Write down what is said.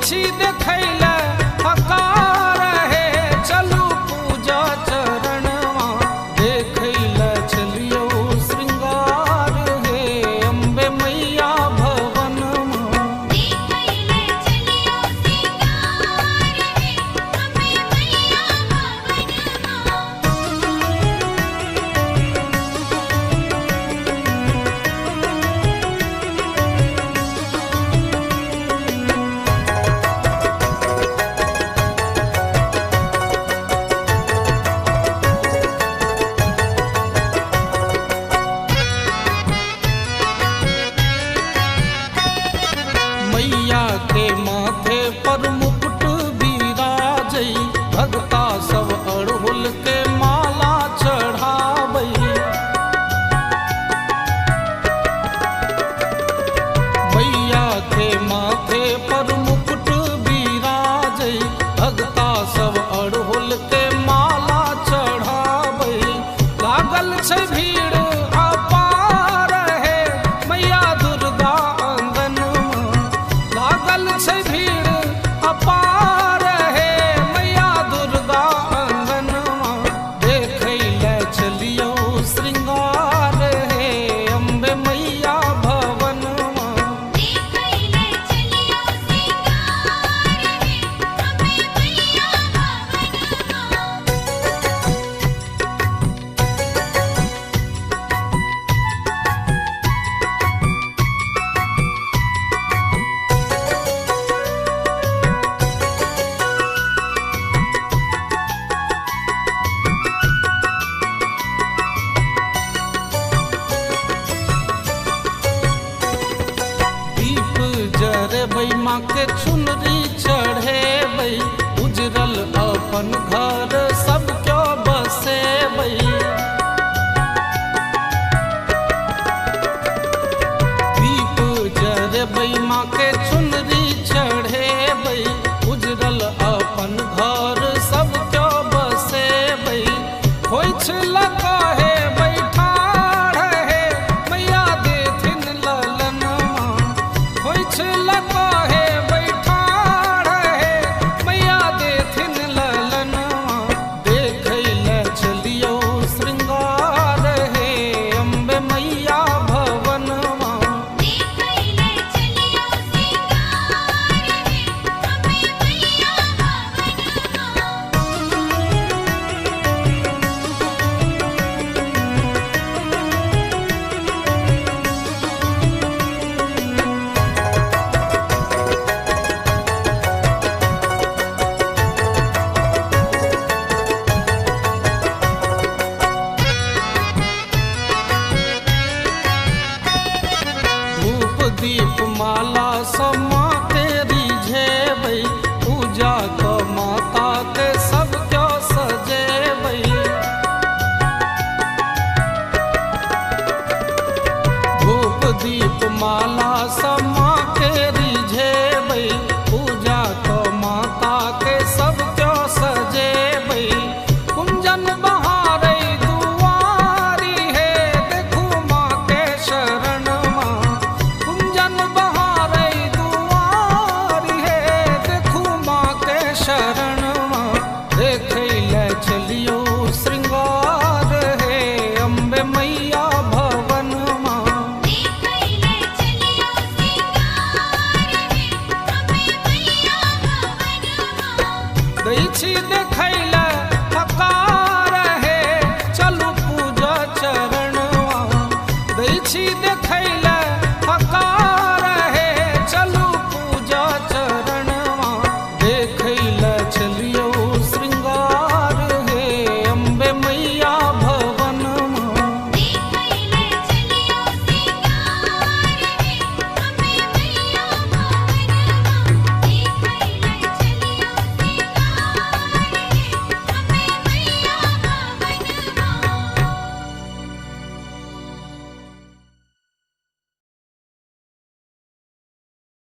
छी देखैला हकार है चलू पूजा चरणवा देखैला चलियो श्रृंगार है अम्बे मैया भवन देखैला चलियो श्रृंगार है अम्बे मैया भवन मैया के माथे पर मुकुट बिराजै भगता सब अड़हुल के माला चढ़ाबै मैया के माथे पर मुकुट बिराजै भगता सब अड़हुल के माला चढ़ाबै लागल छै भीड़ अपार है मैया दुर्गा आंगनवा लागल छै भीड़ अपार है मैया दुर्गा आंगनवा देखैला चलियो श्रृंगार है अम्बे मैया भवनवा देखैला चलियो श्रृंगार है अम्बे मैया भवन दीप जरेबै माँ के चुनरी चढ़ेबै उजरल अपन घर सब क्यों बसेबै दीप जरेबै माँ के चुनरी चढ़ेबै उजरल अपन घर सब क्यों बसेबै होइ छला कहे बैठार है मैया देथिन ललनवा होइ छला कहे बैठार है मैया देथिन ललनवा देखैला चलियो श्रृंगार है अम्बे मैया भवनवा देखैला चलियो श्रृंगार है अम्बे मैया भवन धूप दीप माला सब माँ तेरी झेबै पूजा क माता के सब क्यों सजेबै धूप दीप माला सब माँ तेरी झेबै पूजा क माता के सब क्यों सजेबै कुंजन बहारै दुआरी है देखू माँ के शरणवा कुंजन बहारै दुआरी है देखू माँ के शरण